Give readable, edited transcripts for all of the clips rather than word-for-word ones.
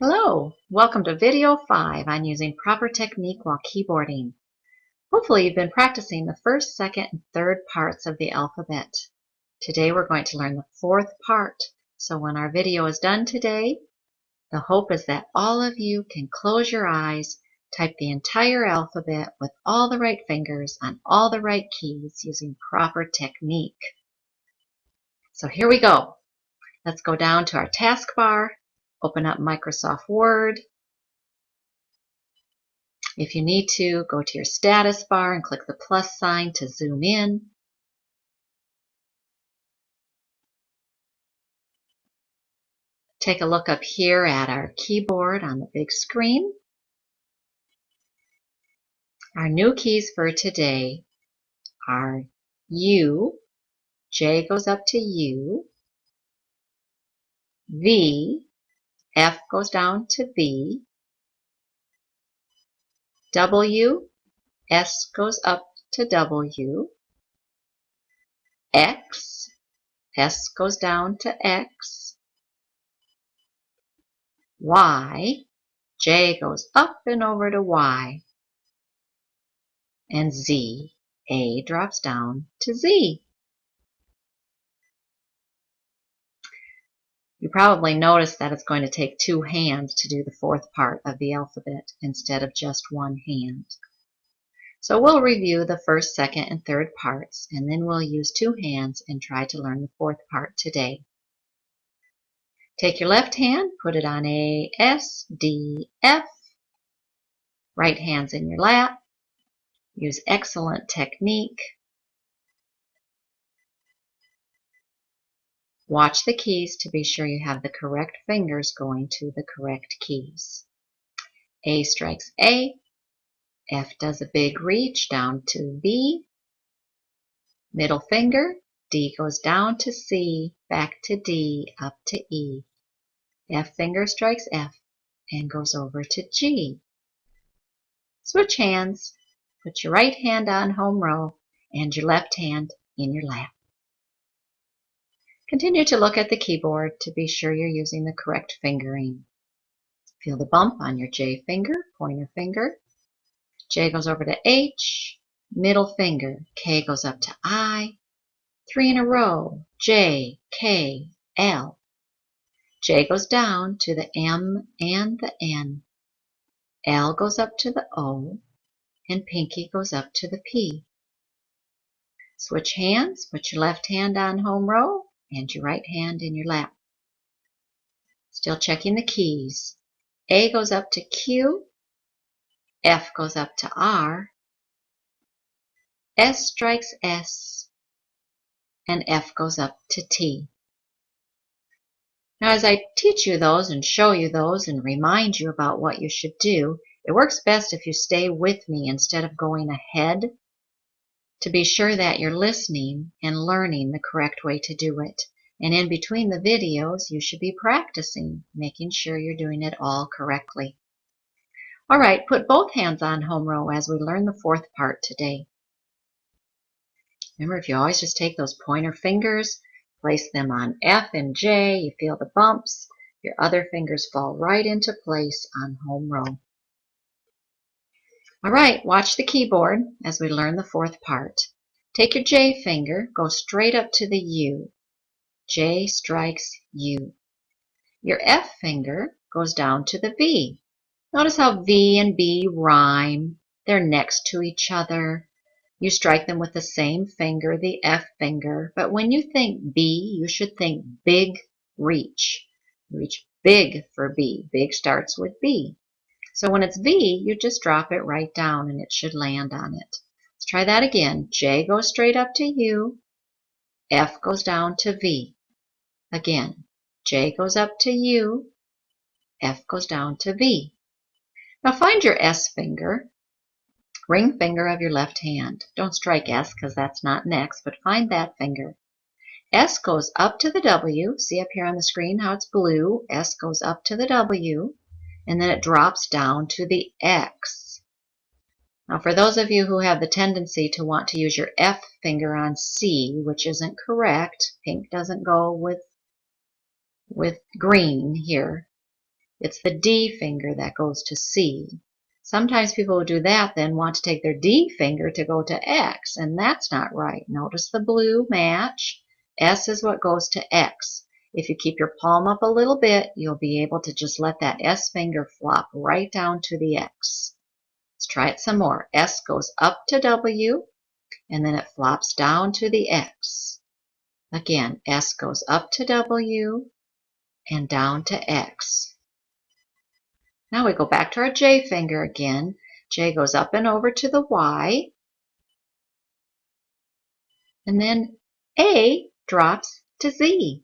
Hello, welcome to video 5 on using proper technique while keyboarding. Hopefully you've been practicing the first, second, and third parts of the alphabet. Today we're going to learn the fourth part. So when our video is done today, the hope is that all of you can close your eyes, type the entire alphabet with all the right fingers on all the right keys using proper technique. So here we go. Let's go down to our taskbar, open up Microsoft Word. If you need to, go to your status bar and click the plus sign to zoom in. Take a look up here at our keyboard on the big screen. Our new keys for today are U, J goes up to U, V, F goes down to B, W, S goes up to W, X, S goes down to X, Y, J goes up and over to Y, and Z, A drops down to Z. You probably noticed that it's going to take two hands to do the fourth part of the alphabet instead of just one hand. So we'll review the first, second, and third parts, and then we'll use two hands and try to learn the fourth part today. Take your left hand, put it on A, S, D, F. Right hand's in your lap. Use excellent technique. Watch the keys to be sure you have the correct fingers going to the correct keys. A strikes A. F does a big reach down to B. Middle finger. D goes down to C, back to D, up to E. F finger strikes F and goes over to G. Switch hands. Put your right hand on home row and your left hand in your lap. Continue to look at the keyboard to be sure you're using the correct fingering. Feel the bump on your J finger, pointer finger. J goes over to H, middle finger. K goes up to I. 3 in a row. J, K, L. J goes down to the M and the N. L goes up to the O, and pinky goes up to the P. Switch hands. Put your left hand on home row and your right hand in your lap. Still checking the keys. A goes up to Q, F goes up to R, S strikes S, and F goes up to T. Now as I teach you those and show you those and remind you about what you should do, it works best if you stay with me instead of going ahead to be sure that you're listening and learning the correct way to do it. And in between the videos, you should be practicing, making sure you're doing it all correctly. All right, put both hands on home row as we learn the fourth part today. Remember, if you always just take those pointer fingers, place them on F and J, you feel the bumps, your other fingers fall right into place on home row. All right, watch the keyboard as we learn the fourth part. Take your J finger, go straight up to the U. J strikes U. Your F finger goes down to the V. Notice how V and B rhyme. They're next to each other. You strike them with the same finger, the F finger. But when you think B, you should think big reach. Reach big for B. Big starts with B. So when it's V, you just drop it right down and it should land on it. Let's try that again. J goes straight up to U. F goes down to V. Again, J goes up to U. F goes down to V. Now find your S finger, ring finger of your left hand. Don't strike S because that's not next, but find that finger. S goes up to the W. See up here on the screen how it's blue? S goes up to the W, and then it drops down to the X. Now for those of you who have the tendency to want to use your F finger on C, which isn't correct, pink doesn't go with green here. It's the D finger that goes to C. Sometimes people who do that then want to take their D finger to go to X, and that's not right. Notice the blue match. S is what goes to X. If you keep your palm up a little bit, you'll be able to just let that S finger flop right down to the X. Let's try it some more. S goes up to W, and then it flops down to the X. Again, S goes up to W and down to X. Now we go back to our J finger again. J goes up and over to the Y. And then A drops to Z.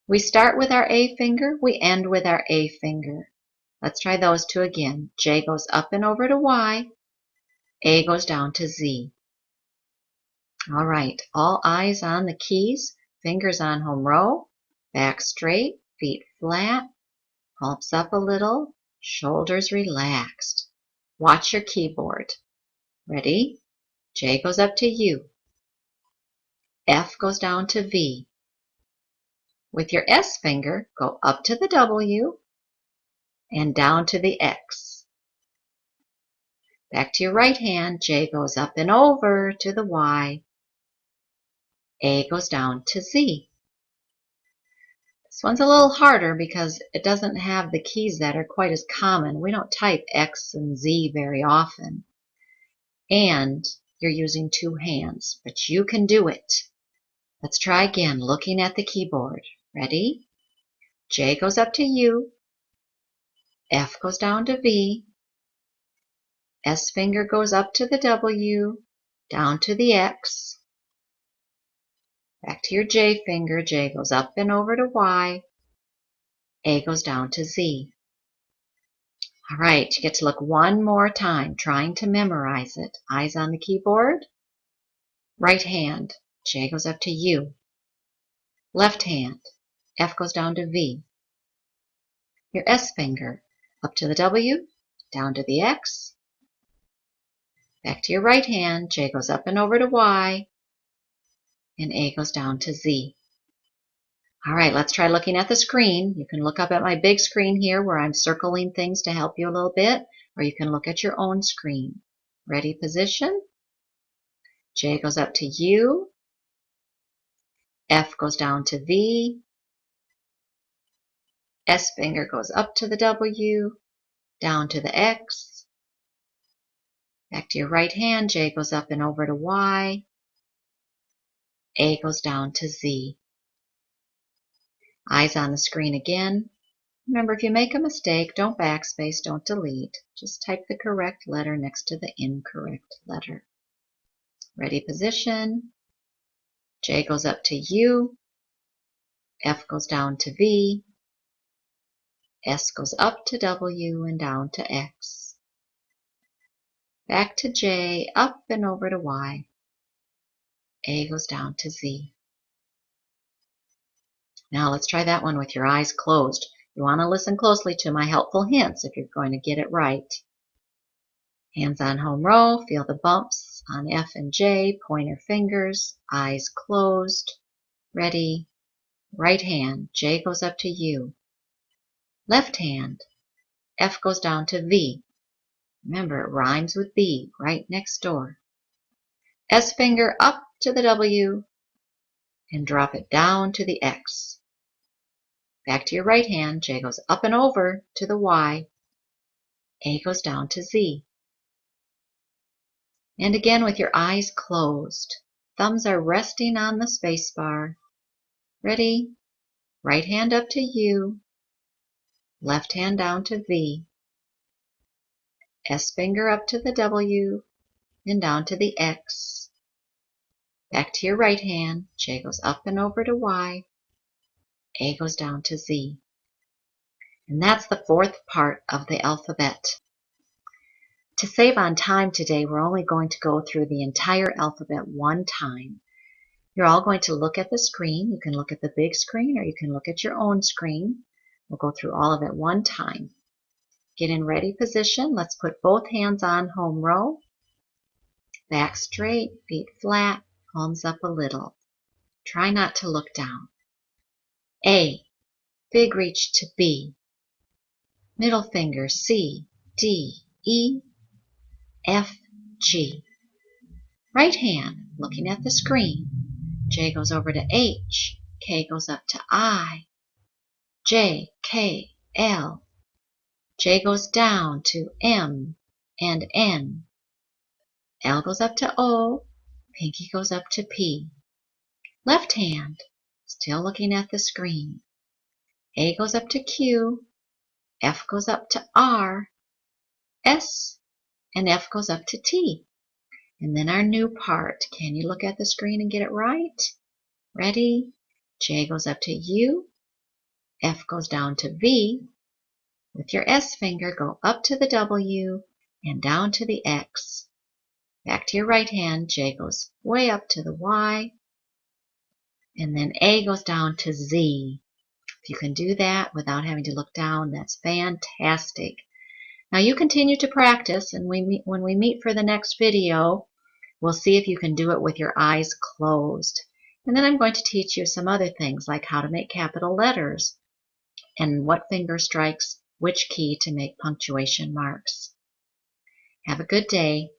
We start with our A finger, we end with our A finger. Let's try those two again. J goes up and over to Y. A goes down to Z. All right, all eyes on the keys, fingers on home row, back straight, feet flat, palms up a little, shoulders relaxed. Watch your keyboard. Ready? J goes up to U. F goes down to V. With your S finger, go up to the W and down to the X. Back to your right hand, J goes up and over to the Y. A goes down to Z. This one's a little harder because it doesn't have the keys that are quite as common. We don't type X and Z very often. And you're using two hands, but you can do it. Let's try again, looking at the keyboard. Ready? J goes up to U. F goes down to V. S finger goes up to the W, down to the X. Back to your J finger, J goes up and over to Y. A goes down to Z. All right, you get to look one more time, trying to memorize it. Eyes on the keyboard. Right hand, J goes up to U. Left hand, F goes down to V. Your S finger, up to the W, down to the X. Back to your right hand, J goes up and over to Y. And A goes down to Z. All right, let's try looking at the screen. You can look up at my big screen here where I'm circling things to help you a little bit, or you can look at your own screen. Ready, position. J goes up to U. F goes down to V. S finger goes up to the W, down to the X. Back to your right hand, J goes up and over to Y. A goes down to Z. Eyes on the screen again. Remember, if you make a mistake, don't backspace, don't delete. Just type the correct letter next to the incorrect letter. Ready, position. J goes up to U. F goes down to V. S goes up to W and down to X. Back to J, up and over to Y. A goes down to Z. Now let's try that one with your eyes closed. You want to listen closely to my helpful hints if you're going to get it right. Hands on home row, feel the bumps on F and J, pointer fingers, eyes closed. Ready? Right hand, J goes up to U. Left hand, F goes down to V. Remember, it rhymes with B, right next door. S finger up to the W and drop it down to the X. Back to your right hand, J goes up and over to the Y. A goes down to Z. And again with your eyes closed. Thumbs are resting on the space bar. Ready? Right hand up to U. Left hand down to V. S finger up to the W and down to the X. Back to your right hand, J goes up and over to Y. A goes down to Z. And that's the fourth part of the alphabet. To save on time today, we're only going to go through the entire alphabet one time. You're all going to look at the screen. You can look at the big screen or you can look at your own screen. We'll go through all of it one time. Get in ready position. Let's put both hands on home row. Back straight, feet flat, palms up a little. Try not to look down. A, big reach to B. Middle finger C, D, E, F, G. Right hand looking at the screen. J goes over to H, K goes up to I, J, K, L. J goes down to M and N. L goes up to O, pinky goes up to P. Left hand, still looking at the screen. A goes up to Q, F goes up to R, S, and F goes up to T. And then our new part. Can you look at the screen and get it right? Ready? J goes up to U, F goes down to V. With your S finger, go up to the W and down to the X. Back to your right hand, J goes way up to the Y. And then A goes down to Z. If you can do that without having to look down, that's fantastic. Now you continue to practice, and when we meet for the next video, we'll see if you can do it with your eyes closed. And then I'm going to teach you some other things, like how to make capital letters and what finger strikes which key to make punctuation marks. Have a good day.